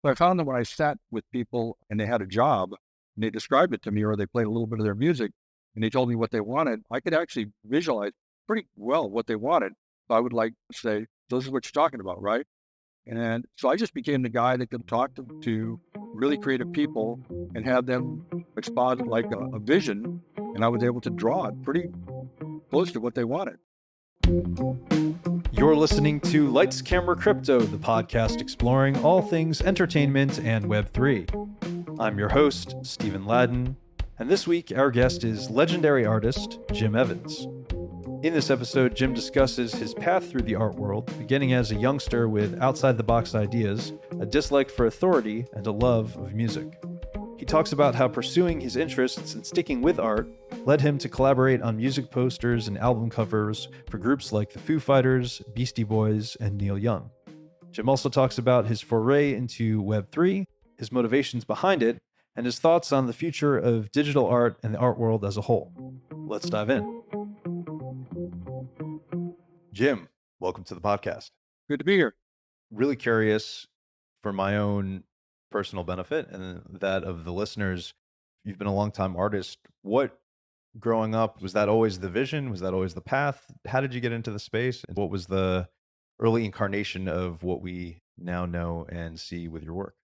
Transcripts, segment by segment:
But I found that when I sat with people and they had a job and they described it to me or they played a little bit of their music and they told me what they wanted, I could actually visualize pretty well what they wanted. So I would like say, this is what you're talking about, right? And so I just became the guy that could talk to really creative people and have them exposit like a vision. And I was able to draw it pretty close to what they wanted. You're listening to Lights, Camera, Crypto, the podcast exploring all things entertainment and Web3. I'm your host, Stephen Ladden, and this week our guest is legendary artist Jim Evans. In this episode, Jim discusses his path through the art world, beginning as a youngster with outside-the-box ideas, a dislike for authority, and a love of music. He talks about how pursuing his interests and sticking with art led him to collaborate on music posters and album covers for groups like the Foo Fighters, Beastie Boys, and Neil Young. Jim also talks about his foray into Web3, his motivations behind it, and his thoughts on the future of digital art and the art world as a whole. Let's dive in. Jim, welcome to the podcast. Good to be here. Really curious for my own personal benefit and that of the listeners. You've been a longtime artist. What, growing up, was that always the vision? Was that always the path? How did you get into the space? And what was the early incarnation of what we now know and see with your work?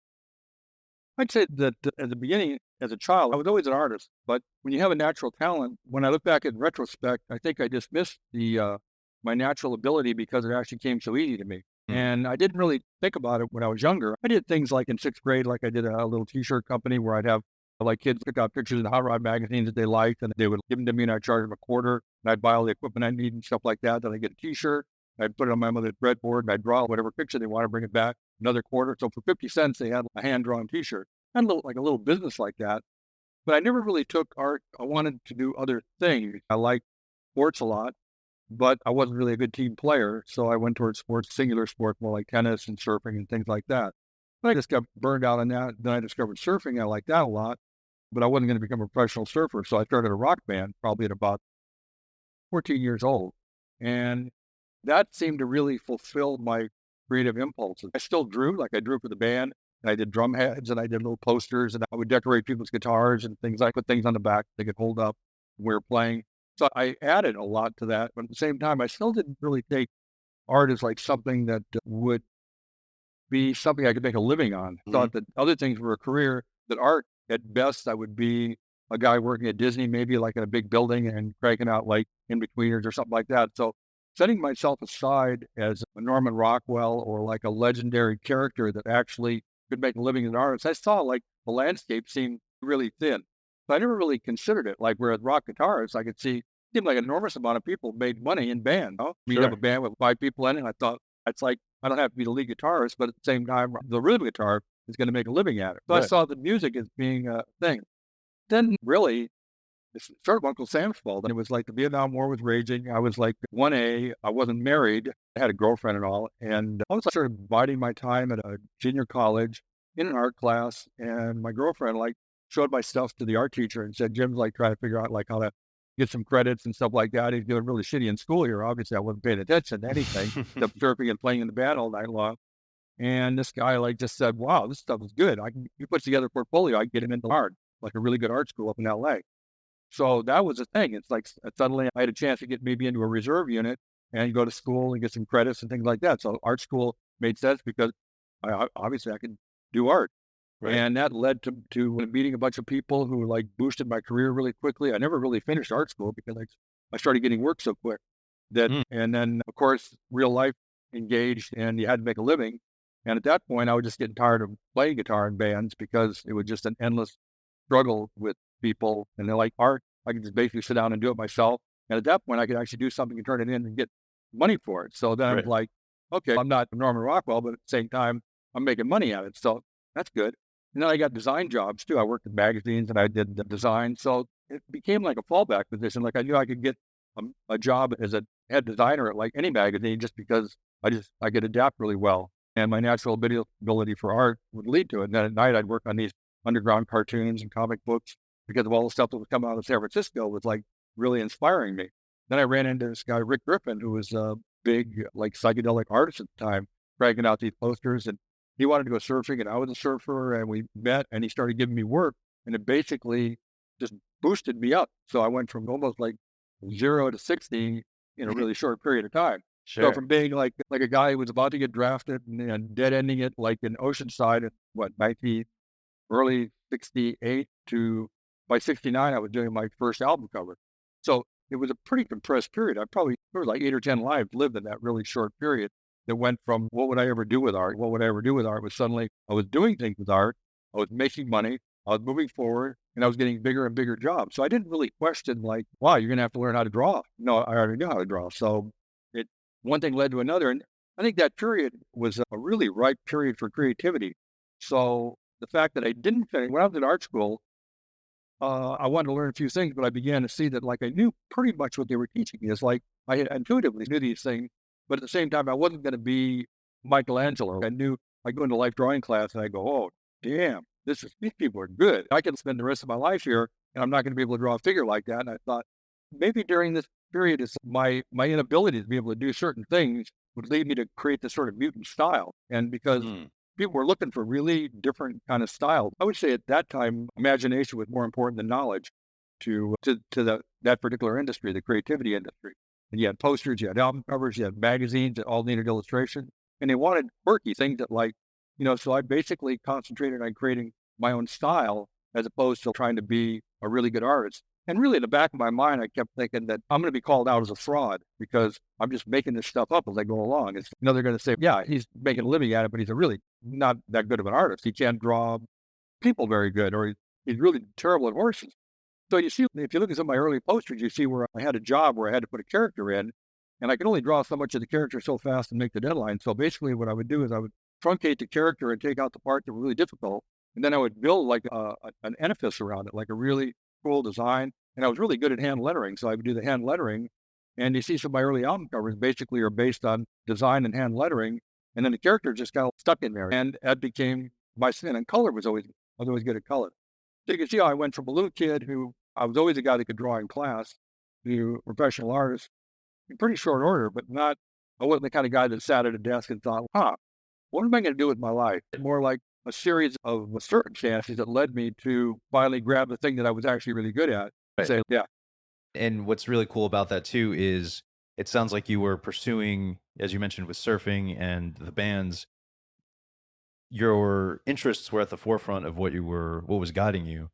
I'd say that at the beginning, as a child, I was always an artist. But when you have a natural talent, when I look back in retrospect, I think I dismissed my natural ability because it actually came so easy to me. And I didn't really think about it when I was younger. I did things like in sixth grade, like I did a little T-shirt company where I'd have like kids pick out pictures in the hot rod magazines that they liked, and they would give them to me, and I'd charge them a quarter, and I'd buy all the equipment I need and stuff like that. Then I'd get a T-shirt, I'd put it on my mother's breadboard, and I'd draw whatever picture they want to bring it back, another quarter. So for 50 cents, they had a hand-drawn T-shirt. I had a little business like that, but I never really took art. I wanted to do other things. I liked sports a lot, but I wasn't really a good team player. So I went towards sports, singular sports, more like tennis and surfing and things like that. But I just got burned out on that. Then I discovered surfing. I liked that a lot, but I wasn't going to become a professional surfer. So I started a rock band probably at about 14 years old. And that seemed to really fulfill my creative impulses. I still drew, like I drew for the band. And I did drum heads and I did little posters and I would decorate people's guitars and things. I put things on the back they could hold up when we were playing. So I added a lot to that. But at the same time, I still didn't really take art as like something that would be something I could make a living on. Thought that other things were a career, that art at best, I would be a guy working at Disney, maybe like in a big building and cranking out like in-betweeners or something like that. So setting myself aside as a Norman Rockwell or like a legendary character that actually could make a living as an artist, I saw like the landscape seemed really thin. So I never really considered it. Like whereas rock guitarists, I could see, it seemed like an enormous amount of people made money in band. You'd have a band with 5 people in it. And I thought, it's like, I don't have to be the lead guitarist, but at the same time, the rhythm guitar is going to make a living at it. So I saw the music as being a thing. Then really, it's sort of Uncle Sam's fault. And it was like the Vietnam War was raging. I was like 1A. I wasn't married. I had a girlfriend and all. And I was sort of dividing my time at a junior college in an art class. And my girlfriend like showed my stuff to the art teacher and said, Jim's like trying to figure out like how to get some credits and stuff like that. He's doing really shitty in school here. Obviously, I wasn't paying attention to anything except surfing and playing in the band all night long. And this guy like just said, wow, this stuff is good. He puts together a portfolio. I can get him into art, like a really good art school up in LA. So that was the thing. It's like suddenly I had a chance to get maybe into a reserve unit and go to school and get some credits and things like that. So art school made sense because obviously I could do art. Right. And that led to meeting a bunch of people who like boosted my career really quickly. I never really finished art school because I started getting work so quick that, and then of course, real life engaged and you had to make a living. And at that point, I was just getting tired of playing guitar in bands because it was just an endless struggle with people. And they're like, art, I could just basically sit down and do it myself. And at that point, I could actually do something and turn it in and get money for it. So then I was like, okay, I'm not Norman Rockwell, but at the same time, I'm making money at it. So that's good. And then I got design jobs too. I worked in magazines and I did the design. So it became like a fallback position. Like I knew I could get a job as a head designer at like any magazine just because I could adapt really well. And my natural ability for art would lead to it. And then at night, I'd work on these underground cartoons and comic books because of all the stuff that was coming out of San Francisco was like really inspiring me. Then I ran into this guy, Rick Griffin, who was a big like psychedelic artist at the time, cranking out these posters. And he wanted to go surfing and I was a surfer and we met and he started giving me work and it basically just boosted me up. So I went from almost like 0 to 60 in a really short period of time. So Sure. from being like a guy who was about to get drafted and dead ending it like in Oceanside at what, 19 early 68 to by 69, I was doing my first album cover. So it was a pretty compressed period. There was like 8 or 10 lives lived in that really short period that went from what would I ever do with art? What would I ever do with art? Was suddenly I was doing things with art. I was making money. I was moving forward and I was getting bigger and bigger jobs. So I didn't really question like, wow, you're going to have to learn how to draw. No, I already knew how to draw. So it, one thing led to another. And I think that period was a really ripe period for creativity. So the fact that I didn't finish when I was in art school, I wanted to learn a few things, but I began to see that like I knew pretty much what they were teaching me. It's like I intuitively knew these things, but at the same time, I wasn't going to be Michelangelo. I knew I go into life drawing class and I go, oh, damn, these people are good. I can spend the rest of my life here and I'm not going to be able to draw a figure like that. And I thought maybe during this period, it's my inability to be able to do certain things would lead me to create this sort of mutant style. And because Mm. people were looking for really different kind of styles. I would say at that time, imagination was more important than knowledge to that particular industry, the creativity industry. And you had posters, you had album covers, you had magazines that all needed illustration, and they wanted quirky things that so I basically concentrated on creating my own style as opposed to trying to be a really good artist. And really, in the back of my mind, I kept thinking that I'm going to be called out as a fraud because I'm just making this stuff up as I go along. They're going to say, yeah, he's making a living at it, but he's a really not that good of an artist. He can't draw people very good, or he's really terrible at horses. So you see, if you look at some of my early posters, you see where I had a job where I had to put a character in, and I could only draw so much of the character so fast and make the deadline. So basically, what I would do is I would truncate the character and take out the parts that were really difficult, and then I would build like an edifice around it, like a really cool design. And I was really good at hand lettering, so I would do the hand lettering. And you see some of my early album covers basically are based on design and hand lettering, and then the character just got stuck in there, and that became my sin. And color I was always good at color. So you can see how I went from a little kid who I was always a guy that could draw in class to professional artist in pretty short order, but not, I wasn't the kind of guy that sat at a desk and thought, what am I going to do with my life? More like a series of circumstances that led me to finally grab the thing that I was actually really good at and Right. say, yeah, And what's really cool about that too is it sounds like you were pursuing, as you mentioned, with surfing and the bands, your interests were at the forefront of what was guiding you.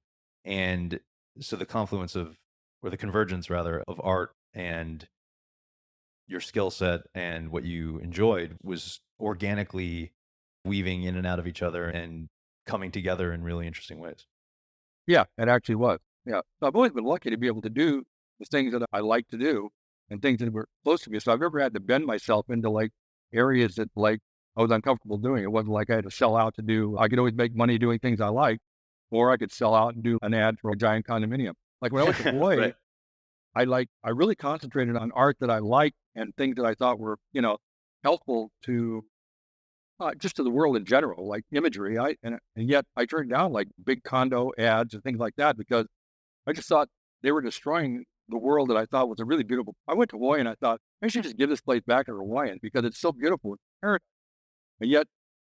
And so the confluence of, or the convergence rather, of art and your skill set and what you enjoyed was organically weaving in and out of each other and coming together in really interesting ways. yeah, it actually was. Yeah. So I've always been lucky to be able to do the things that I like to do and things that were close to me. So I've never had to bend myself into like areas that like I was uncomfortable doing. It wasn't like I had to sell out to do, I could always make money doing things I like, or I could sell out and do an ad for a giant condominium. Like when I went to Hawaii, Right. I really concentrated on art that I liked and things that I thought were, helpful to just to the world in general, like imagery. And yet I turned down like big condo ads and things like that because I just thought they were destroying the world that I thought was a really beautiful. I went to Hawaii and I thought I should just give this place back to Hawaiians because it's so beautiful. And yet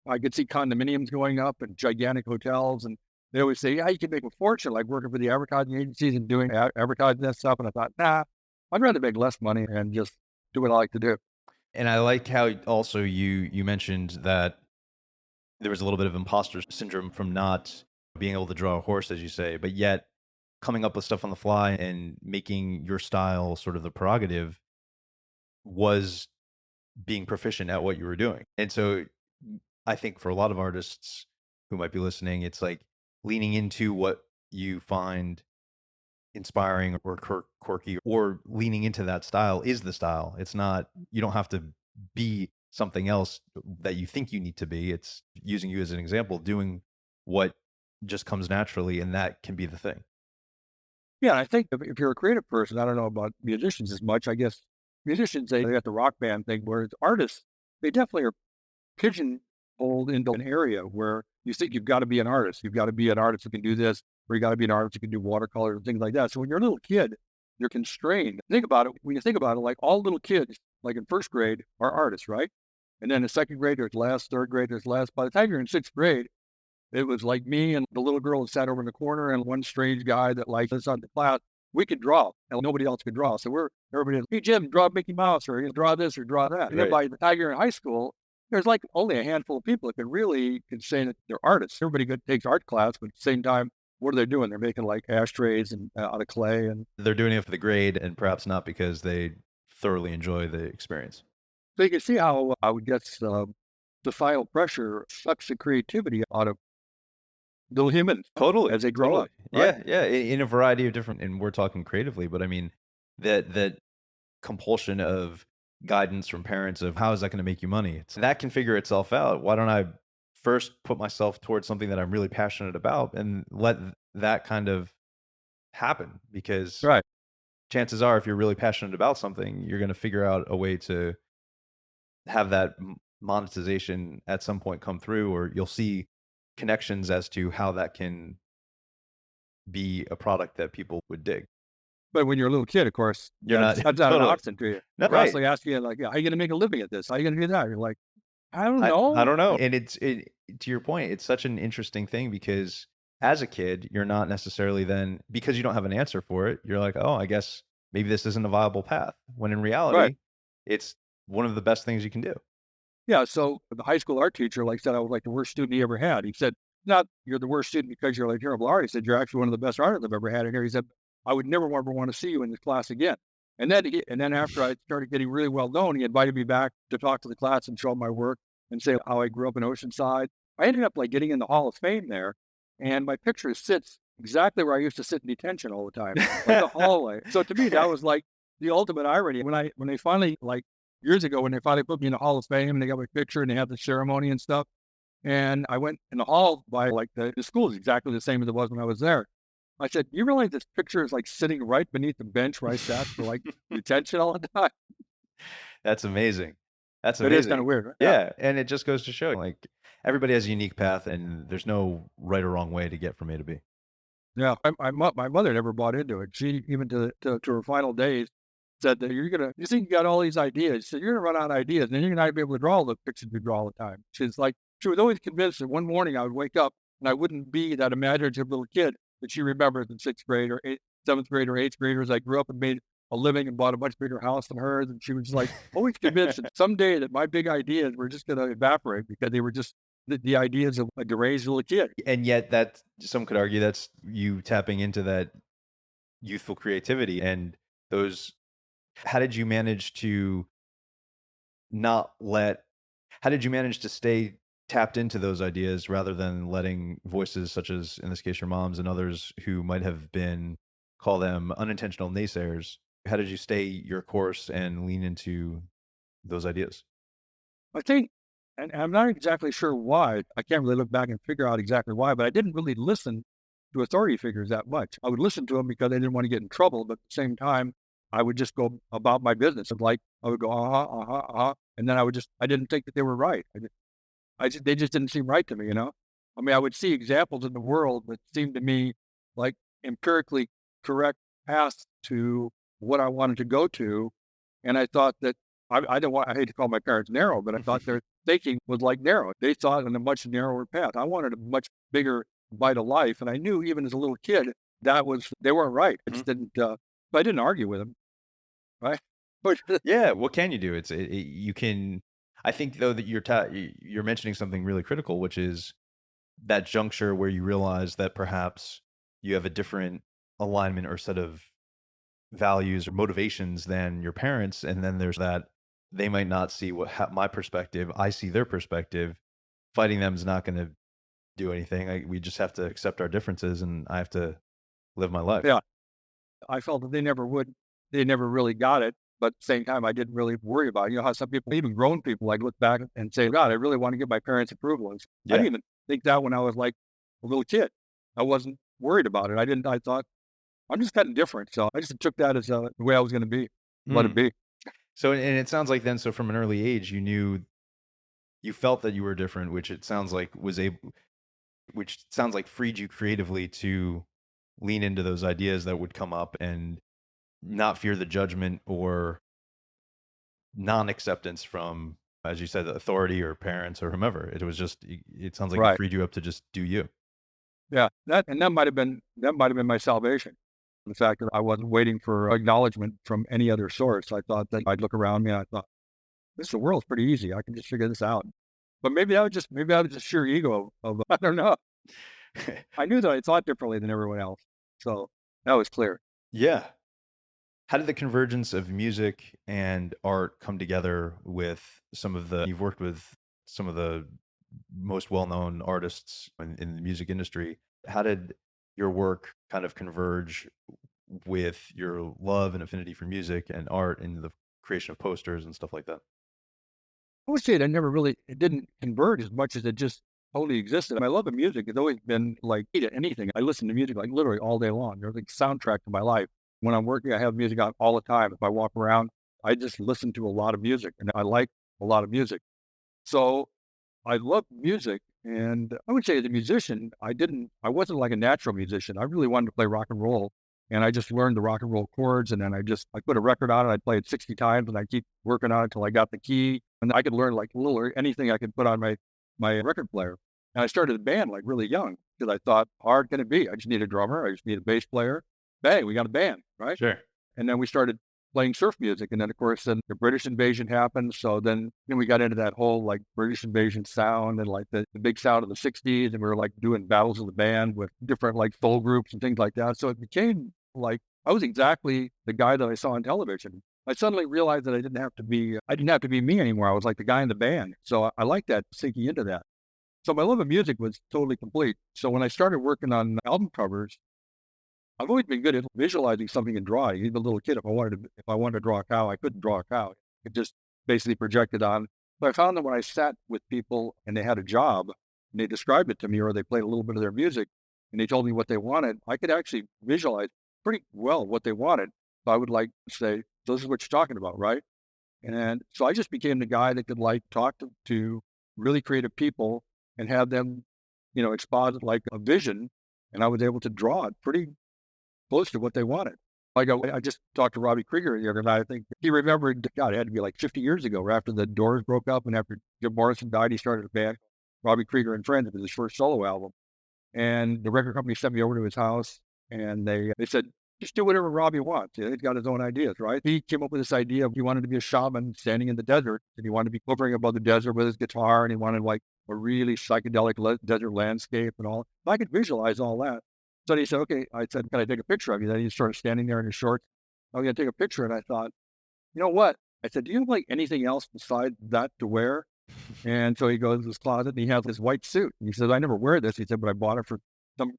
I could see condominiums going up and gigantic hotels. And they always say, yeah, you can make a fortune like working for the advertising agencies and doing advertising that stuff. And I thought, nah, I'd rather make less money and just do what I like to do. And I like how also you mentioned that there was a little bit of imposter syndrome from not being able to draw a horse, as you say, but yet coming up with stuff on the fly and making your style sort of the prerogative was being proficient at what you were doing. And so I think for a lot of artists who might be listening, it's like leaning into what you find inspiring or quirky, or leaning into that style is the style. It's not, you don't have to be something else that you think you need to be. It's using you as an example, doing what just comes naturally, and that can be the thing. Yeah, I think if you're a creative person, I don't know about musicians as much. I guess musicians, they got the rock band thing, whereas artists, they definitely are pigeonholed into an area where you think you've got to be an artist. You've got to be an artist who can do this, or you got to be an artist who can do watercolors and things like that. So when you're a little kid, you're constrained. Think about it. When you think about it, like all little kids, like in first grade, are artists, right? And then the second graders less, third graders less. By the time you're in sixth grade, it was like me and the little girl that sat over in the corner and one strange guy that liked us on the class. We could draw, and nobody else could draw. So everybody, hey Jim, draw Mickey Mouse, or draw this, or draw that. And then Right. by the time you're in high school, there's like only a handful of people that can say that they're artists. Everybody takes art class, but at the same time, what are they doing? They're making like ashtrays and out of clay, and They're doing it for the grade and perhaps not because they thoroughly enjoy the experience. so you can see how I would guess societal pressure sucks the creativity out of little humans Totally. as they grow Totally. up, right? Yeah. In a variety of different, and we're talking creatively, but I mean, that compulsion of guidance from parents of how is that going to make you money? That can figure itself out. Why don't I first put myself towards something that I'm really passionate about and let that kind of happen? Because Right. chances are, if you're really passionate about something, you're going to figure out a way to have that monetization at some point come through, or you'll see connections as to how that can be a product that people would dig. But when you're a little kid, of course, You're not that's not an totally. option to you. No, They're right. constantly asking you, like, "Yeah, how you gonna make a living at this? How you gonna do that?" You're like, "I don't I know." don't know. And to your point, it's such an interesting thing because as a kid, you're not necessarily then because you don't have an answer for it, you're like, "Oh, I guess maybe this isn't a viable path." When in Right. reality, it's one of the best things you can do. Yeah, so the high school art teacher, like, said I was, like, the worst student he ever had. He said, "Not you're the worst student because you're, like, terrible art." He said, "You're actually one of the best artists I've ever had in here." He said, "I would never ever wanna see you in this class again." And then after I started getting really well known, he invited me back to talk to the class and show my work and say how I grew up in Oceanside. I ended up, like, getting in the Hall of Fame there, and my picture sits exactly where I used to sit in detention all the time, like the hallway. So to me, that was, like, the ultimate irony. When they finally, like, years ago, when they finally put me in the Hall of Fame and they got my picture and they had the ceremony and stuff, and I went in the hall by, like, the school is exactly the same as it was when I was there. I said, "You realize this picture is, like, sitting right beneath the bench where I sat for, like, detention all the time?" That's amazing. That's It is kinda amazing. weird, right? Yeah. Yeah, and it just goes to show, like, everybody has a unique path, and there's no right or wrong way to get from A to B. Yeah. My mother never bought into it. She even to her final days said that, you think you got all these ideas." She said, "You're gonna run out of ideas, and then you're not gonna be able to draw all the pictures you draw all the time." She's like she was always convinced that one morning I would wake up and I wouldn't be that imaginative little kid that she remembers in sixth grade or seventh grade or eighth grade as I grew up and made a living and bought a much bigger house than hers. And she was like always convinced that someday that my big ideas were just gonna evaporate because they were just the ideas of a deranged little kid. And yet that some could argue that's you tapping into that youthful creativity and those how did you manage to not let how did you manage to stay tapped into those ideas rather than letting voices such as, in this case, your moms and others who might have been, call them unintentional naysayers? How did you stay your course and lean into those ideas? I think, and I'm not exactly sure why. I can't really look back and figure out exactly why, but I didn't really listen to authority figures that much. I would listen to them because I didn't want to get in trouble, but at the same time, I would just go about my business. And like I would go, and then I didn't think that they were right. They just didn't seem right to me, you know. I mean, I would see examples in the world that seemed to me like empirically correct paths to what I wanted to go to, and I thought that I don't want I hate to call my parents narrow, but I thought their thinking was like narrow. They thought in a much narrower path. I wanted a much bigger bite of life, and I knew even as a little kid that was they weren't right. I Mhm. just didn't. But I didn't argue with them, right? But Yeah, what can you do? You can. I think though that you're mentioning something really critical, which is that juncture where you realize that perhaps you have a different alignment or set of values or motivations than your parents, and then there's that they might not see my perspective. I see their perspective. Fighting them is not going to do anything. We just have to accept our differences, and I have to live my life. yeah, I felt that they never would. They never really got it. But at the same time, I didn't really worry about it. You know how some people, even grown people, like look back and say, "God, I really want to get my parents' approval." I Yeah. didn't even think that when I was like a little kid. I wasn't worried about it. I didn't. I thought I'm just kind of different, so I just took that as the way I was going to be. Let it Mm. be. So, and it sounds like then, so from an early age, you knew you felt that you were different, which it sounds like which sounds like freed you creatively to lean into those ideas that would come up and not fear the judgment or non-acceptance from as you said, authority or parents or whomever. It was just, it sounds like it Right. freed you up to just do you. Yeah. That might have been my salvation. The fact that I wasn't waiting for acknowledgement from any other source. I thought that I'd look around me and I thought, the world's pretty easy. I can just figure this out. But maybe that was just sheer ego of I don't know. I knew that I thought differently than everyone else. So that was clear. Yeah. How did the convergence of music and art come together with you've worked with some of the most well-known artists in the music industry. How did your work kind of converge with your love and affinity for music and art and the creation of posters and stuff like that? I would say that it didn't convert as much as it just totally existed. My love of music has always been like anything. I listen to music like literally all day long. They're like soundtrack to my life. When I'm working, I have music on all the time. If I walk around, I just listen to a lot of music and I like a lot of music. So I love music, and I would say as a musician, I wasn't like a natural musician. I really wanted to play rock and roll, and I just learned the rock and roll chords, and then I put a record on it. I'd play it 60 times, and I keep working on it until I got the key, and I could learn like little or anything I could put on my record player. And I started a band like really young because I thought, how hard can it be? I just need a drummer, I just need a bass player. Bang, we got a band, right? Sure. And then we started playing surf music. And then, of course, then the British invasion happened. So then we got into that whole like British invasion sound and like the big sound of the 60s. And we were like doing battles of the band with different like soul groups and things like that. So it became like I was exactly the guy that I saw on television. I suddenly realized that I didn't have to be me anymore. I was like the guy in the band. So I like that sinking into that. So my love of music was totally complete. So when I started working on album covers, I've always been good at visualizing something and drawing. Even a little kid, if I wanted to draw a cow, I couldn't draw a cow. It just basically projected on. But I found that when I sat with people and they had a job and they described it to me or they played a little bit of their music and they told me what they wanted, I could actually visualize pretty well what they wanted. So I would like say, "So this is what you're talking about, right?" And so I just became the guy that could like talk to really creative people and have them, exposit like a vision. And I was able to draw it pretty close to what they wanted. I just talked to Robbie Krieger the other night. I think he remembered, God, it had to be like 50 years ago, after the Doors broke up and after Jim Morrison died, he started a band, Robbie Krieger and Friends. It was his first solo album. And the record company sent me over to his house and they said, just do whatever Robbie wants. He's got his own ideas, right? He came up with this idea of he wanted to be a shaman standing in the desert and he wanted to be hovering above the desert with his guitar and he wanted like a really psychedelic desert landscape and all. I could visualize all that. So he said, okay. I said, can I take a picture of you? Then he started standing there in his shorts. I'm going to take a picture. And I thought, you know what? I said, do you have like anything else besides that to wear? And so he goes to his closet and he has this white suit. And he says, I never wear this. He said, but I bought it for some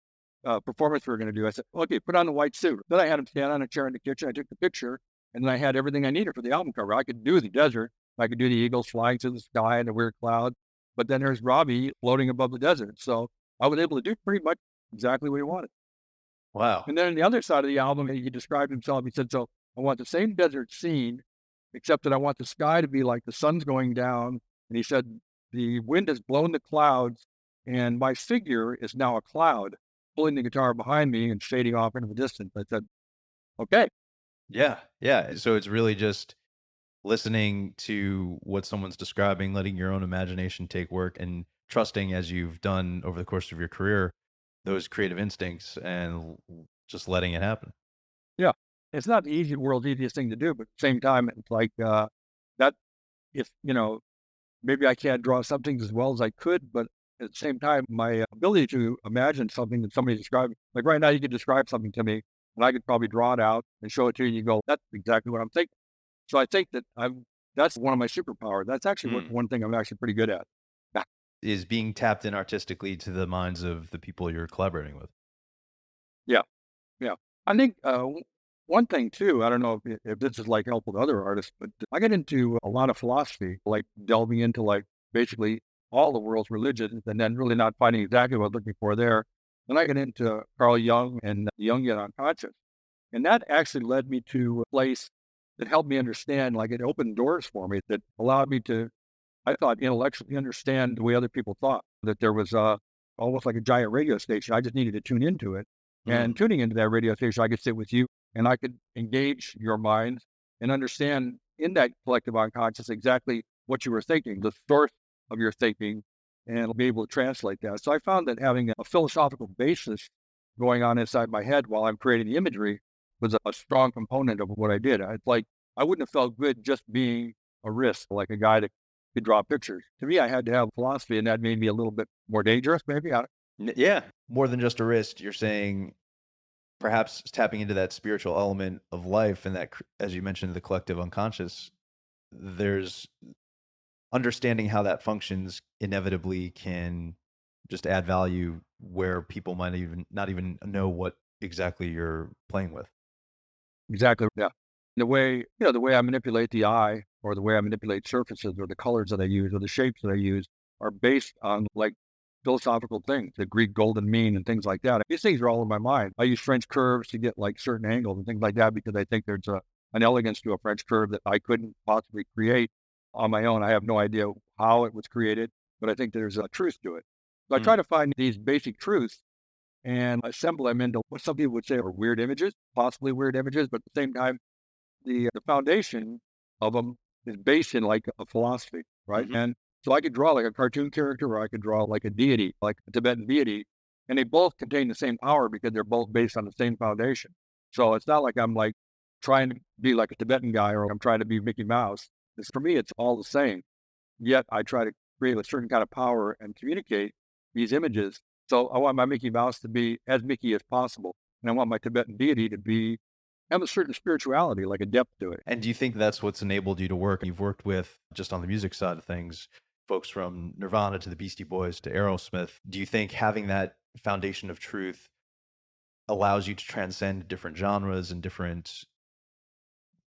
performance we were going to do. I said, okay, put on the white suit. Then I had him stand on a chair in the kitchen. I took the picture and then I had everything I needed for the album cover. I could do the desert. I could do the eagles flying through the sky and the weird clouds. But then there's Robbie floating above the desert. So I was able to do pretty much exactly what he wanted. Wow. And then on the other side of the album, he described himself. He said, so I want the same desert scene, except that I want the sky to be like the sun's going down. And he said, the wind has blown the clouds, and my figure is now a cloud pulling the guitar behind me and fading off into the distance. I said, okay. Yeah. Yeah. So it's really just listening to what someone's describing, letting your own imagination take work, and trusting, as you've done over the course of your career, those creative instincts and just letting it happen. Yeah. It's not the world's easiest thing to do, but at the same time, it's like that if, maybe I can't draw something as well as I could, but at the same time, my ability to imagine something that somebody described, like right now, you could describe something to me, and I could probably draw it out and show it to you, and you go, "That's exactly what I'm thinking." So I think that that's one of my superpowers. That's actually Hmm. one thing I'm actually pretty good at. Yeah, Is being tapped in artistically to the minds of the people you're collaborating with. yeah. Yeah. I think one thing too, I don't know if this is like helpful to other artists, but I get into a lot of philosophy, like delving into like basically all the world's religions and then really not finding exactly what I'm looking for there. Then I get into Carl Jung and the Jungian unconscious. And that actually led me to a place that helped me understand, like it opened doors for me that allowed me to, I thought, intellectually understand the way other people thought, that there was almost like a giant radio station. I just needed to tune into it. Mm. And tuning into that radio station, I could sit with you and I could engage your mind and understand in that collective unconscious exactly what you were thinking, the source of your thinking, and be able to translate that. So I found that having a philosophical basis going on inside my head while I'm creating the imagery was a strong component of what I did. It's like I wouldn't have felt good just being a wrist, like a guy that could draw pictures. To me, I had to have philosophy, and that made me a little bit more dangerous, maybe. Yeah, more than just a wrist. You're saying perhaps tapping into that spiritual element of life and that, as you mentioned, the collective unconscious. There's understanding how that functions inevitably can just add value where people might even not even know what exactly you're playing with. Exactly. Yeah. The way I manipulate the eye or the way I manipulate surfaces or the colors that I use or the shapes that I use are based on like philosophical things, the Greek golden mean and things like that. These things are all in my mind. I use French curves to get like certain angles and things like that because I think there's an elegance to a French curve that I couldn't possibly create on my own. I have no idea how it was created, but I think there's a truth to it. So I try Mm. to find these basic truths and assemble them into what some people would say are weird images, possibly weird images, but at the same time, the foundation of them is based in like a philosophy, right? Hmm. And so I could draw like a cartoon character, or I could draw like a deity, like a Tibetan deity, and they both contain the same power because they're both based on the same foundation. So it's not like I'm like trying to be like a Tibetan guy or I'm trying to be Mickey Mouse. For me, it's all the same. Yet I try to create a certain kind of power and communicate these images. So I want my Mickey Mouse to be as Mickey as possible, and I want my Tibetan deity to be have a certain spirituality, like a depth to it. And do you think that's what's enabled you to work? You've worked with, just on the music side of things, folks from Nirvana to the Beastie Boys to Aerosmith. Do you think having that foundation of truth allows you to transcend different genres and different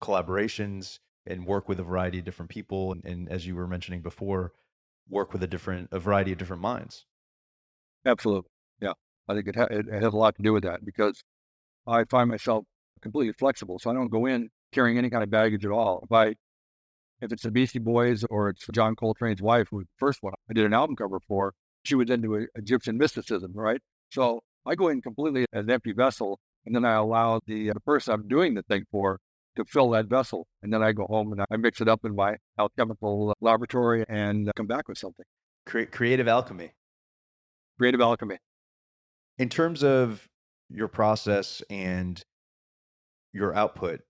collaborations and work with a variety of different people? And as you were mentioning before, work with a variety of different minds. Absolutely, yeah. I think it has a lot to do with that because I find myself completely flexible, so I don't go in carrying any kind of baggage at all. If it's the Beastie Boys or it's John Coltrane's wife, who was the first one I did an album cover for, she was into Egyptian mysticism, right? So I go in completely as an empty vessel, and then I allow the person I'm doing the thing for to fill that vessel. And then I go home and I mix it up in my alchemical laboratory and come back with something. Creative alchemy. Creative alchemy. In terms of your process and your output,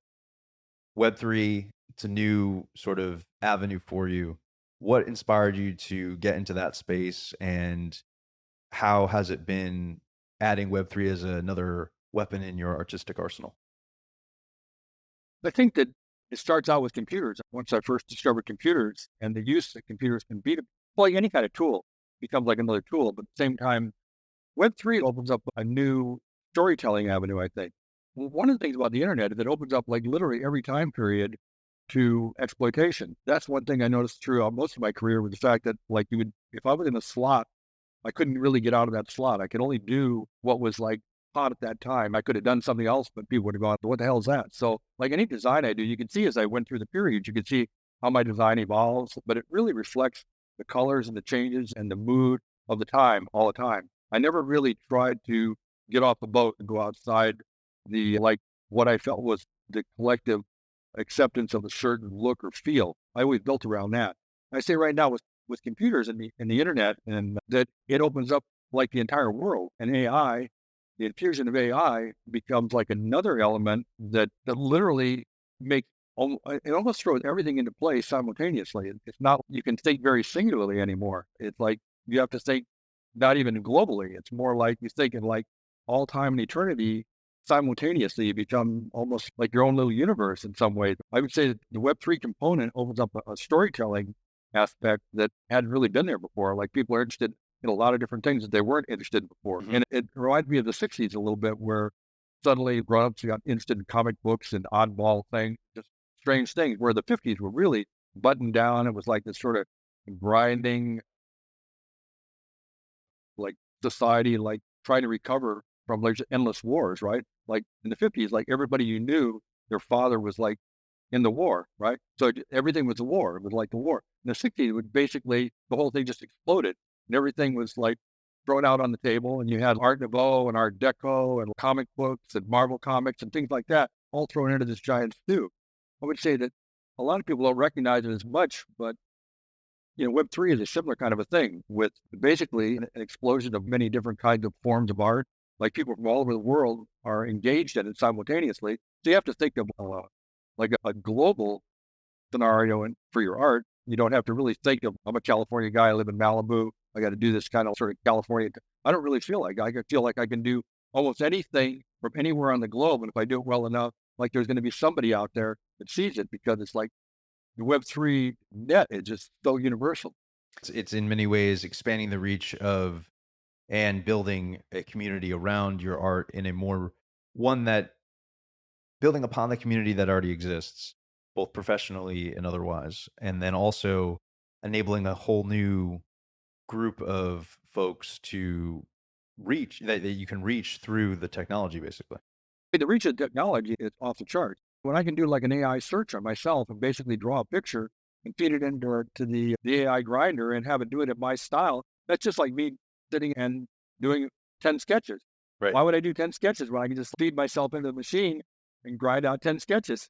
Web3, it's a new sort of avenue for you. What inspired you to get into that space, and how has it been adding Web3 as another weapon in your artistic arsenal? I think that it starts out with computers. Once I first discovered computers and the use that computers can be to play any kind of tool becomes like another tool. But at the same time, Web3 opens up a new storytelling avenue, I think. One of the things about the internet is it opens up like literally every time period to exploitation. That's one thing I noticed throughout most of my career was the fact that like if I was in a slot, I couldn't really get out of that slot. I could only do what was like hot at that time. I could have done something else, but people would have gone, what the hell is that? So like any design I do, you can see as I went through the period, you can see how my design evolves, but it really reflects the colors and the changes and the mood of the time all the time. I never really tried to get off the boat and go outside the like what I felt was the collective acceptance of a certain look or feel. I always built around that. I say right now with computers and the internet and that it opens up like the entire world and AI, the infusion of AI becomes like another element that literally makes it almost throws everything into place simultaneously. It's not you can think very singularly anymore. It's like you have to think not even globally. It's more like you think in like all time and eternity simultaneously. You become almost like your own little universe in some ways. I would say that the Web3 component opens up a storytelling aspect that hadn't really been there before. Like people are interested in a lot of different things that they weren't interested in before. Mhm. And it reminds me of the 60s a little bit where suddenly grown-ups got interested in comic books and oddball things, just strange things, where the 50s were really buttoned down. It was like this sort of grinding, like society, like trying to recover from like endless wars, right? Like in the 50s, like everybody you knew, their father was like in the war, right? So everything was a war. It was like the war. In the 60s, it was basically the whole thing just exploded and everything was like thrown out on the table. And you had Art Nouveau and Art Deco and comic books and Marvel comics and things like that all thrown into this giant stew. I would say that a lot of people don't recognize it as much, but Web3 is a similar kind of a thing with basically an explosion of many different kinds of forms of art. Like people from all over the world are engaged in it simultaneously. So you have to think of like a global scenario and for your art. You don't have to really think of, I'm a California guy, I live in Malibu. I got to do this kind of sort of California. I don't really feel like I feel like I can do almost anything from anywhere on the globe. And if I do it well enough, like there's going to be somebody out there that sees it because it's like the Web3 net is just so universal. It's in many ways expanding the reach of and building a community around your art in a more one that building upon the community that already exists, both professionally and otherwise, and then also enabling a whole new group of folks to reach that you can reach through the technology, basically. The reach of technology is off the charts. When I can do like an AI search on myself and basically draw a picture and feed it into the AI grinder and have it do it in my style, that's just like me sitting and doing 10 sketches. Right. Why would I do 10 sketches when I can just feed myself into the machine and grind out 10 sketches?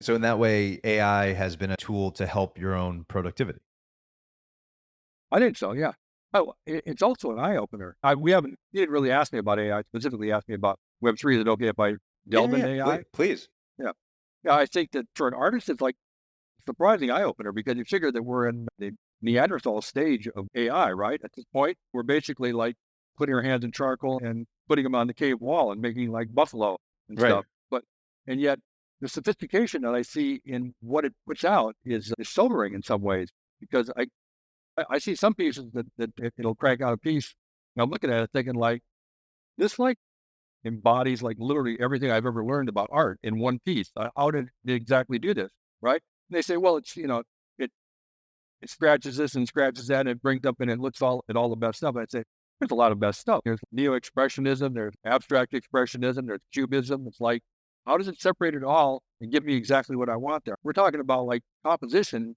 So in that way, AI has been a tool to help your own productivity. I think so, yeah. Oh, it's also an eye opener. You didn't really ask me about AI, specifically asked me about Web3. Is it okay if I Yeah, delve into yeah. AI? Please. Yeah. Yeah, I think that for an artist, it's like surprising eye opener because you figure that we're in the Neanderthal stage of AI, right? At this point, we're basically like putting our hands in charcoal and putting them on the cave wall and making like buffalo and Right. stuff. And yet the sophistication that I see in what it puts out is sobering in some ways because I see some pieces that it'll crank out a piece. And I'm looking at it thinking like, this like embodies like literally everything I've ever learned about art in one piece. How did it exactly do this? Right. And they say, well, it it scratches this and scratches that, and it brings up and it looks all at all the best stuff. I'd say there's a lot of best stuff. There's neo-expressionism, there's abstract expressionism, there's cubism. It's like, how does it separate it all and give me exactly what I want there? We're talking about like composition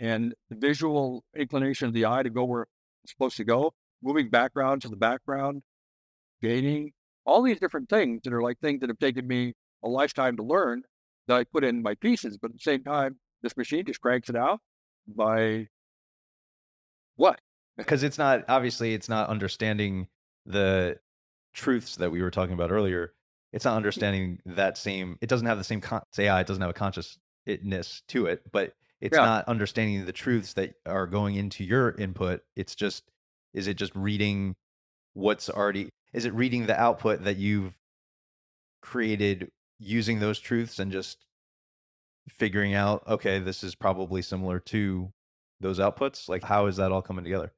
and the visual inclination of the eye to go where it's supposed to go, moving background to the background, gaining, all these different things that are like things that have taken me a lifetime to learn that I put in my pieces. But at the same time, this machine just cranks it out by what? Because it's not obviously it's not understanding the truths that we were talking about earlier. It's not understanding that same it doesn't have the same AI, it doesn't have a consciousness to it, but it's Yeah, not understanding the truths that are going into your input. It's just is it just reading what's already is it reading the output that you've created using those truths and just figuring out, okay, this is probably similar to those outputs? Like how is that all coming together?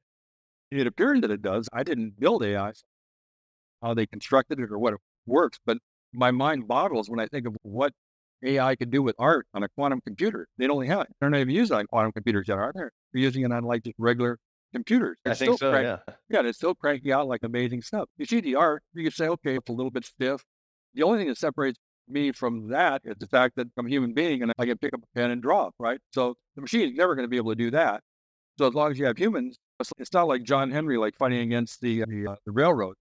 it appears that it does. I didn't build AI, how they constructed it or what it works, but my mind boggles when I think of what AI could do with art on a quantum computer. They don't have it. They're not even using it on quantum computers yet, are they? They're using it on like just regular computers. I think so, yeah. Yeah, they're still cranking out like amazing stuff. You see the art, you can say, okay, it's a little bit stiff. The only thing that separates me from that is the fact that I'm a human being and I can pick up a pen and draw, right? So the machine is never going to be able to do that. So as long as you have humans, it's not like John Henry like fighting against the railroad.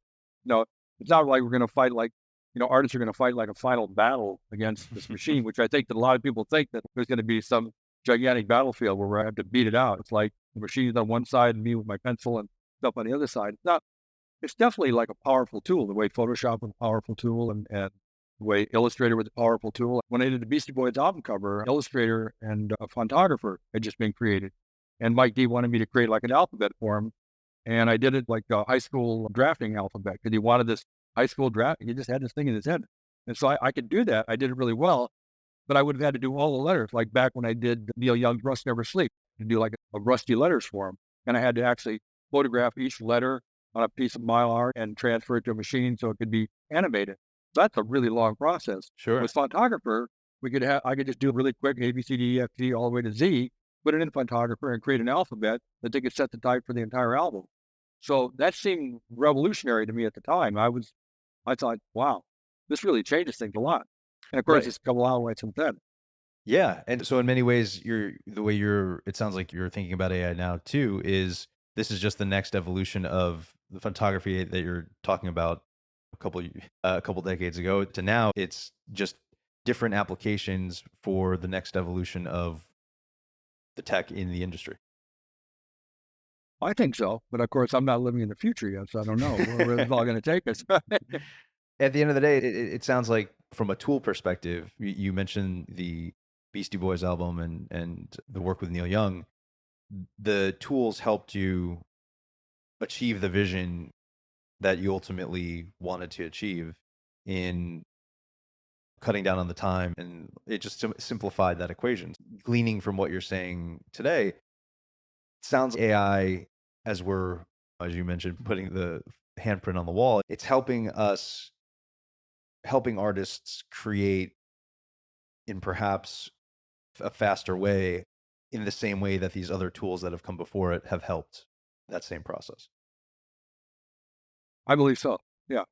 No, it's not like we're going to fight like artists are going to fight like a final battle against this machine, which I think that a lot of people think that there's going to be some gigantic battlefield where we have to beat it out. It's like the machine's on one side and me with my pencil and stuff on the other side. It's not. It's definitely like a powerful tool. The way Photoshop was a powerful tool, and the way Illustrator was a powerful tool. When I did the Beastie Boys album cover, Illustrator and a photographer had just been created. And Mike D wanted me to create like an alphabet for him. And I did it like a high school drafting alphabet because he wanted this high school draft. He just had this thing in his head. And so I could do that. I did it really well, but I would have had to do all the letters, like back when I did Neil Young's Rust Never Sleep, to do like a rusty letters for him. And I had to actually photograph each letter on a piece of mylar and transfer it to a machine so it could be animated. That's a really long process. Sure. With photographer, I could just do really quick A, B, C, D, E, F, G all the way to Z, put it in photographer and create an alphabet that they could set the type for the entire album. So that seemed revolutionary to me at the time. I thought, wow, this really changes things a lot. And of course, Right. it's come a long way since then. Yeah, and so in many ways, it sounds like you're thinking about AI now too, is this is just the next evolution of the photography that you're talking about a couple decades ago to now. It's just different applications for the next evolution of the tech in the industry. I think so, but of course, I'm not living in the future yet, so I don't know where it's all going to take us. At the end of the day, it sounds like from a tool perspective, you mentioned the Beastie Boys album and the work with Neil Young. The tools helped you achieve the vision that you ultimately wanted to achieve in cutting down on the time, and it just simplified that equation. Gleaning from what you're saying today, sounds AI, as we're, as you mentioned, putting the handprint on the wall, it's helping artists create in perhaps a faster way, in the same way that these other tools that have come before it have helped that same process. I believe so. Yeah.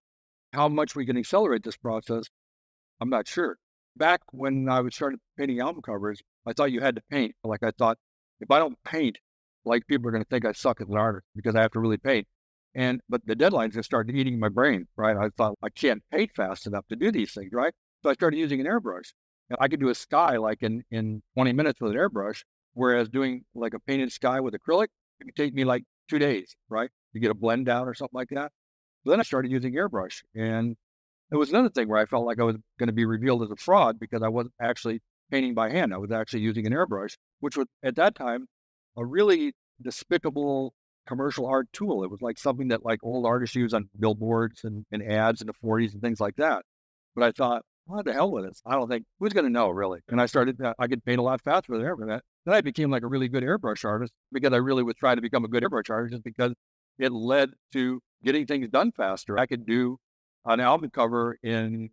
How much we can accelerate this process, I'm not sure. Back when I was started painting album covers, I thought you had to paint. Like I thought, if I don't paint, like people are going to think I suck as an artist because I have to really paint. But the deadlines just started eating my brain, right? I thought I can't paint fast enough to do these things, right? So I started using an airbrush. And I could do a sky like in 20 minutes with an airbrush, whereas doing like a painted sky with acrylic, it could take me like 2 days, right? To get a blend down or something like that. So then I started using airbrush, and it was another thing where I felt like I was going to be revealed as a fraud because I wasn't actually painting by hand. I was actually using an airbrush, which was at that time a really despicable commercial art tool. It was like something that like old artists use on billboards and ads in the 40s and things like that. But I thought, what the hell with this? I don't think who's going to know really. And I started, I could paint a lot faster with an airbrush. Then I became like a really good airbrush artist because I really was trying to become a good airbrush artist just because it led to getting things done faster. I could do an album cover in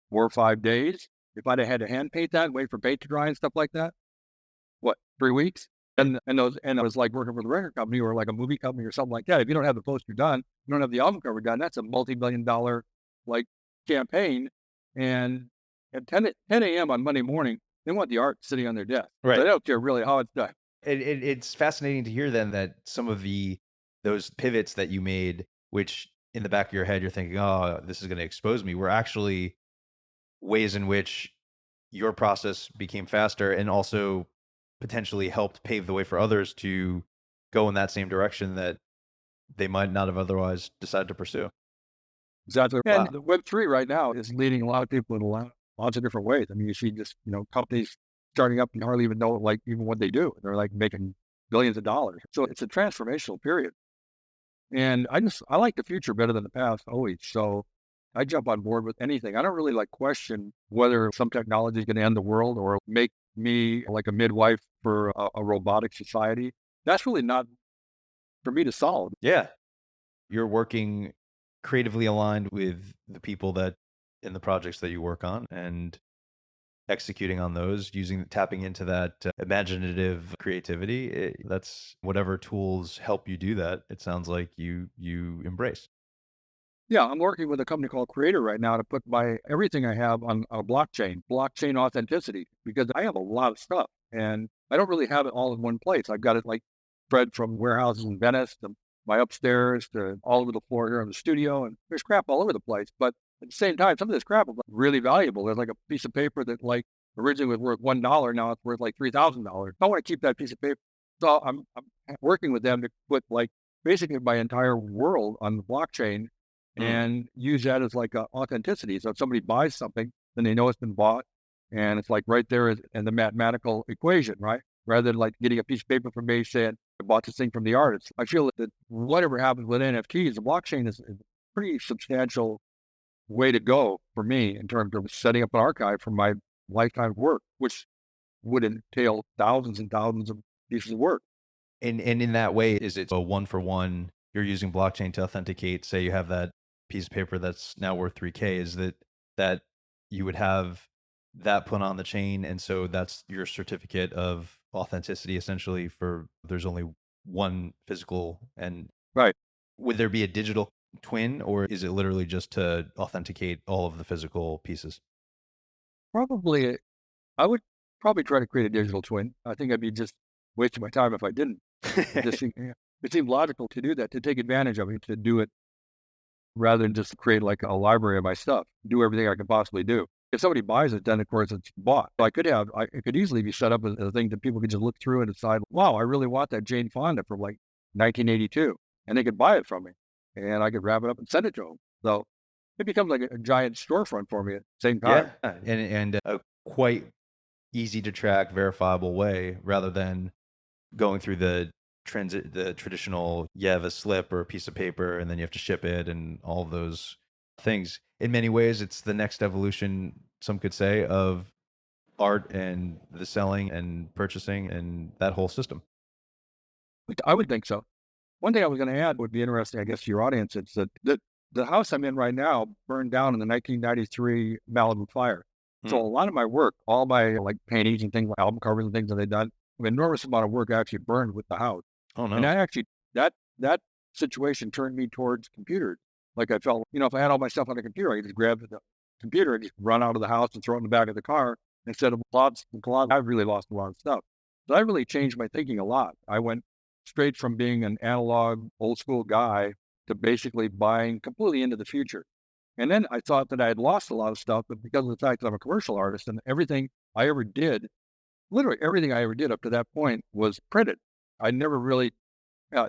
4 or 5 days. If I'd have had to hand paint that, wait for paint to dry and stuff like that, what, 3 weeks? And I was like working for the record company or like a movie company or something like that. If you don't have the poster done, you don't have the album cover done, that's a multi-million-dollar like campaign. And at 10 a.m. on Monday morning, they want the art sitting on their desk. So Right. they don't care really how it's done. It's fascinating to hear then that some of those pivots that you made, which in the back of your head you're thinking, oh, this is going to expose me, were actually ways in which your process became faster and also potentially helped pave the way for others to go in that same direction that they might not have otherwise decided to pursue. Exactly. And Wow. the Web3 right now is leading a lot of people in lots of different ways. I mean, you see just, companies starting up and hardly even know like even what they do. They're like making billions of dollars. So it's a transformational period. And I like the future better than the past always. So I jump on board with anything. I don't really like question whether some technology is going to end the world or make me like a midwife for a robotic society. That's really not for me to solve. Yeah. You're working creatively aligned with the people that in the projects that you work on and executing on those, tapping into that imaginative creativity. That's whatever tools help you do that. It sounds like you embrace. Yeah, I'm working with a company called Creator right now to put my everything I have on a blockchain authenticity, because I have a lot of stuff and I don't really have it all in one place. I've got it like spread from warehouses in Venice to my upstairs to all over the floor here in the studio, and there's crap all over the place. But at the same time, some of this crap is like really valuable. There's like a piece of paper that like originally was worth $1, now it's worth like $3,000. I want to keep that piece of paper, so I'm working with them to put like basically my entire world on the blockchain Mm. and use that as like authenticity. So if somebody buys something, then they know it's been bought, and it's like right there in the mathematical equation, right? Rather than like getting a piece of paper from me saying I bought this thing from the artist. I feel that whatever happens with NFTs, the blockchain is a pretty substantial way to go for me in terms of setting up an archive for my lifetime work, which would entail thousands and thousands of pieces of work. And in that way, is it a one for one? You're using blockchain to authenticate. Say you have that piece of paper that's now worth 3K. Is that you would have that put on the chain, and so that's your certificate of authenticity essentially. For there's only one physical, and Right. would there be a digital twin, or is it literally just to authenticate all of the physical pieces? Probably I would probably try to create a digital twin. I think I'd be just wasting my time if I didn't. It just seemed, yeah, it seemed logical to do that, to take advantage of it, to do it rather than just create like a library of my stuff, do everything I could possibly do. If somebody buys it, then of course it's bought. So it could easily be set up as a thing that people could just look through and decide, wow, I really want that Jane Fonda from like 1982, and they could buy it from me, and I could wrap it up and send it to them. So it becomes like a giant storefront for me at the same time. Yeah, and a quite easy to track, verifiable way rather than going through the traditional, you have a slip or a piece of paper and then you have to ship it and all of those things. In many ways, it's the next evolution, some could say, of art and the selling and purchasing and that whole system. But I would think so. One thing I was going to add would be interesting, I guess, to your audience. It's that the house I'm in right now burned down in the 1993 Malibu fire. So Hmm. a lot of my work, all my like paintings and things, like album covers and things that they've done, an enormous amount of work actually burned with the house. Oh And no. I actually that situation turned me towards computers. Like I felt, if I had all my stuff on a computer, I could just grab the computer and just run out of the house and throw it in the back of the car instead of closet. I've really lost a lot of stuff. So I really changed my thinking a lot. I went straight from being an analog, old school guy to basically buying completely into the future. And then I thought that I had lost a lot of stuff, but because of the fact that I'm a commercial artist and everything I ever did, literally everything I ever did up to that point was printed. I never really,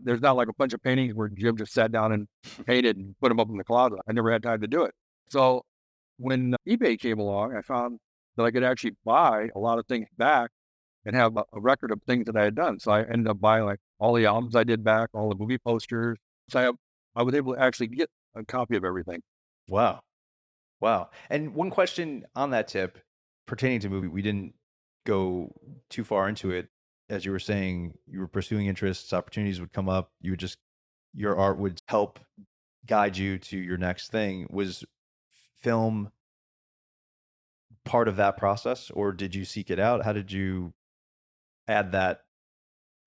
there's not like a bunch of paintings where Jim just sat down and painted and put them up in the closet. I never had time to do it. So when eBay came along, I found that I could actually buy a lot of things back and have a record of things that I had done. So I ended up buying like all the albums I did back, all the movie posters. So I was able to actually get a copy of everything. Wow. Wow. And one question on that tip pertaining to movie, we didn't go too far into it. As you were saying, you were pursuing interests, opportunities would come up, you would just, your art would help guide you to your next thing. Was film part of that process, or did you seek it out? How did you add that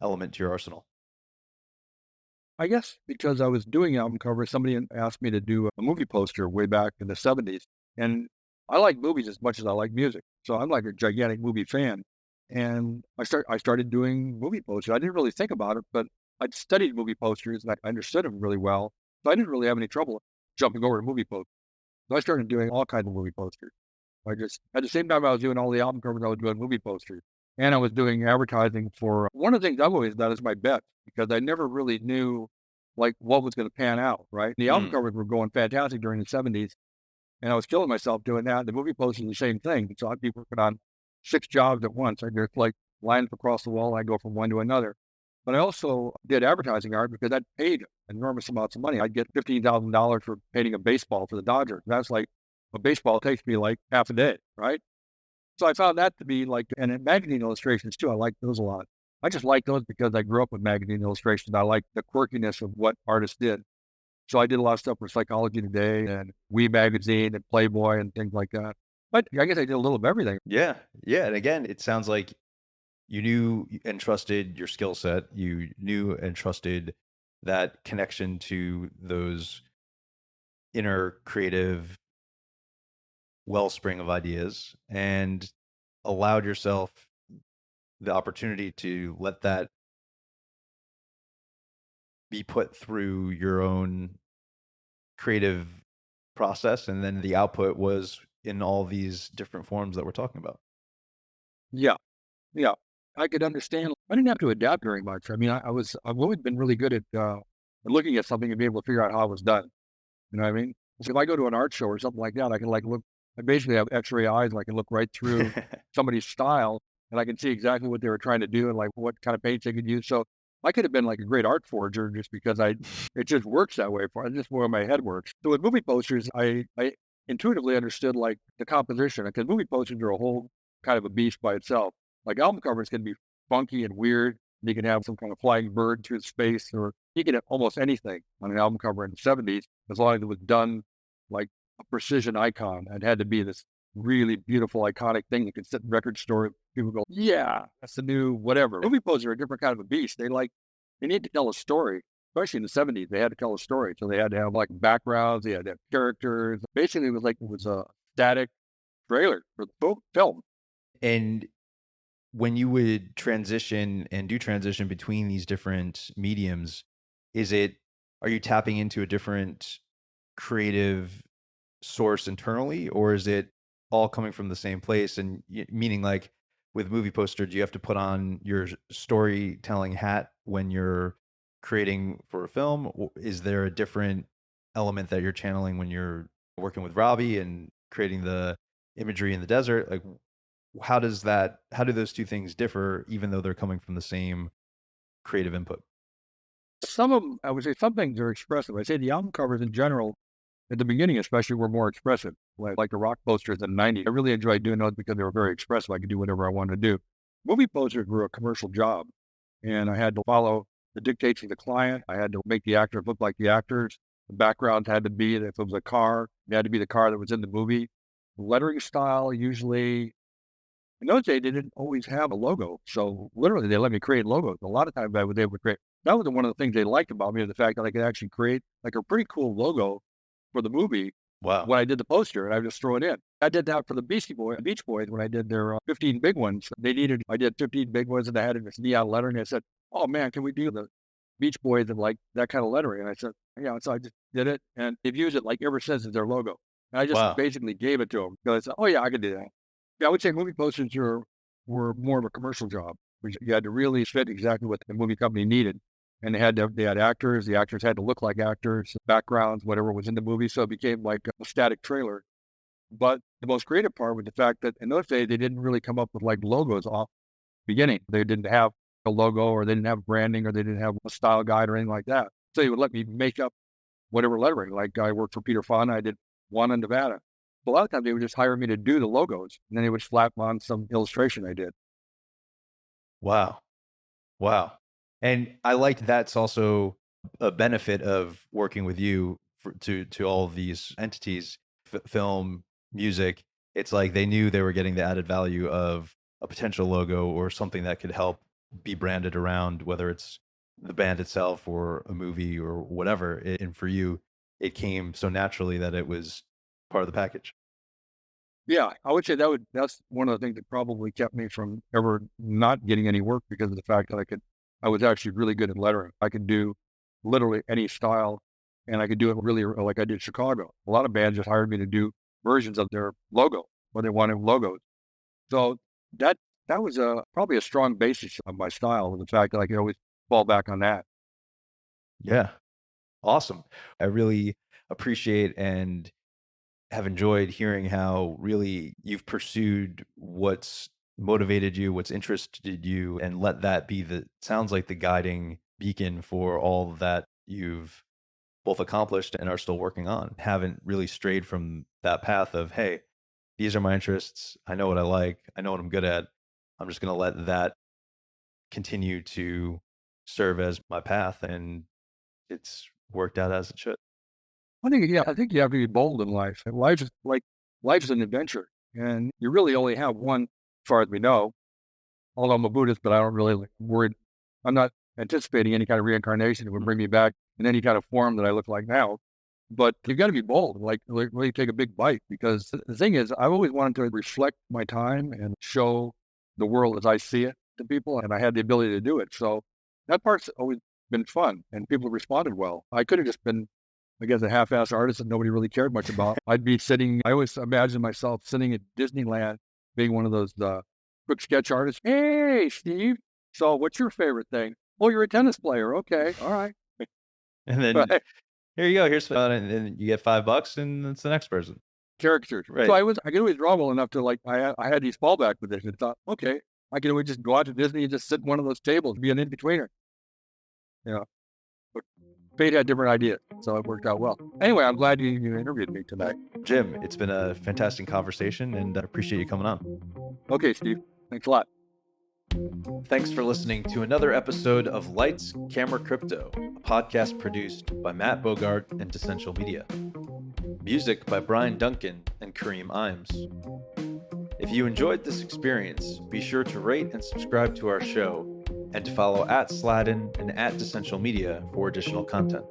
element to your arsenal? I guess because I was doing album covers, somebody asked me to do a movie poster way back in the 70s. And I like movies as much as I like music. So I'm like a gigantic movie fan. And I started doing movie posters. I didn't really think about it, but I'd studied movie posters and I understood them really well. So I didn't really have any trouble jumping over to movie posters. So I started doing all kinds of movie posters. I just at the same time I was doing all the album covers, I was doing movie posters. And I was doing advertising for one of the things I've always done is my bet because I never really knew like what was going to pan out, right? The album Mm. covers were going fantastic during the 70s, and I was killing myself doing that. The movie posters the same thing. So I'd be working on 6 jobs at once. I'd just like lines across the wall, I'd go from one to another. But I also did advertising art because that paid enormous amounts of money. I'd get $15,000 for painting a baseball for the Dodgers. That's like a baseball takes me like half a day, right? So I found that to be like, and in magazine illustrations too, I like those a lot. I just like those because I grew up with magazine illustrations. I like the quirkiness of what artists did. So I did a lot of stuff for Psychology Today and We Magazine and Playboy and things like that. But I guess I did a little of everything. Yeah. Yeah. And again, it sounds like you knew and trusted your skill set. You knew and trusted that connection to those inner creative wellspring of ideas and allowed yourself the opportunity to let that be put through your own creative process. And then the output was in all these different forms that we're talking about. Yeah, yeah. I could understand. I didn't have to adapt very much. I mean, I've always been really good at looking at something and be able to figure out how it was done. You know what I mean? So if I go to an art show or something like that, I can like look. I basically have X-ray eyes, and I can look right through somebody's style, and I can see exactly what they were trying to do and like what kind of paints they could use. So I could have been like a great art forger just because it just works that way for. It's just where my head works. So with movie posters, I intuitively understood like the composition because movie posters are a whole kind of a beast by itself. Like album covers can be funky and weird. You can have some kind of flying bird through space, or you can have almost anything on an album cover in the 70s as long as it was done like a precision icon. It had to be this really beautiful, iconic thing that could sit in record store. People go, yeah, that's the new whatever. Movie posters are a different kind of a beast. They need to tell a story, especially in the 70s. They had to tell a story. So they had to have like backgrounds, they had to have characters. Basically, it was a static trailer for the film. And when you would transition and do transition between these different mediums, is it, are you tapping into a different creative source internally, or is it all coming from the same place? And meaning, like with movie poster, do you have to put on your storytelling hat when you're creating for a film? Is there a different element that you're channeling when you're working with Robbie and creating the imagery in the desert? Like, how do those two things differ, even though they're coming from the same creative input? Some of them, I would say some things are expressive. I'd say the album covers in general, at the beginning especially, were more expressive, like the rock posters in the 90s. I really enjoyed doing those because they were very expressive. I could do whatever I wanted to do. Movie posters were a commercial job, and I had to follow the dictates of the client. I had to make the actors look like the actors. The background had to be, if it was a car, it had to be the car that was in the movie. The lettering style, usually, in those days, they didn't always have a logo. So literally, they let me create logos. A lot of times I was able to create. That was one of the things they liked about me, the fact that I could actually create like a pretty cool logo for the movie Wow. when I did the poster, and I just throw it in. I did that for the Beach Boys when I did their 15 big ones. I did 15 big ones, and I had this neon lettering. I said, "Oh man, can we do the Beach Boys and like that kind of lettering?" And I said, "Yeah." So I just did it, and they've used it like ever since as their logo. And I just Wow. basically gave it to them because, "Oh yeah, I could do that." Yeah, I would say movie posters were more of a commercial job, which you had to really fit exactly what the movie company needed. And they had actors. The actors had to look like actors, backgrounds, whatever was in the movie. So it became like a static trailer. But the most creative part was the fact that in those days they didn't really come up with like logos off the beginning. They didn't have a logo, or they didn't have branding, or they didn't have a style guide or anything like that. So he would let me make up whatever lettering. Like I worked for Peter Fonda, I did one in Nevada. A lot of times they would just hire me to do the logos, and then they would slap on some illustration I did. Wow. Wow. And I like that's also a benefit of working with you to all of these entities, film, music. It's like they knew they were getting the added value of a potential logo or something that could help be branded around, whether it's the band itself or a movie or whatever. And for you, it came so naturally that it was part of the package. Yeah, I would say that's one of the things that probably kept me from ever not getting any work, because of the fact that I was actually really good at lettering. I could do literally any style, and I could do it really like I did Chicago. A lot of bands just hired me to do versions of their logo when they wanted logos. So that that was probably a strong basis of my style, the fact that I could always fall back on that. Yeah. Awesome. I really appreciate and have enjoyed hearing how really you've pursued what's motivated you, what's interested you, and let that be the sounds like the guiding beacon for all that you've both accomplished and are still working on. Haven't really strayed from that path of, hey, these are my interests. I know what I like. I know what I'm good at. I'm just going to let that continue to serve as my path. And it's worked out as it should. I think you have to be bold in life. And life's an adventure, and you really only have one, as far as we know. Although I'm a Buddhist, but I don't really worried. I'm not anticipating any kind of reincarnation that would bring me back in any kind of form that I look like now. But you've got to be bold, like really take a big bite, because the thing is, I've always wanted to reflect my time and show the world as I see it to people, and I had the ability to do it. So that part's always been fun, and people have responded well. I could have just been, I guess, a half-ass artist that nobody really cared much about. I'd be sitting. I always imagine myself sitting at Disneyland, being one of those quick sketch artists. Hey, Steve. So, what's your favorite thing? Oh, you're a tennis player. Okay, all right. And then Right. here you go. Here's fun, and then you get $5, and it's the next person. Characters. So Right. I could always draw well enough to I had these fallback positions. Thought, okay, I could always just go out to Disney and just sit in one of those tables, be an in-betweener. You know, but fate had different ideas, so it worked out well. Anyway, I'm glad you interviewed me tonight. Jim, it's been a fantastic conversation, and I appreciate you coming on. Okay, Steve. Thanks a lot. Thanks for listening to another episode of Lights, Camera, Crypto, a podcast produced by Matt Bogart and Decential Media. Music by Brian Duncan and Kareem Imes. If you enjoyed this experience, be sure to rate and subscribe to our show, and to follow @Sladden and @Decential Media for additional content.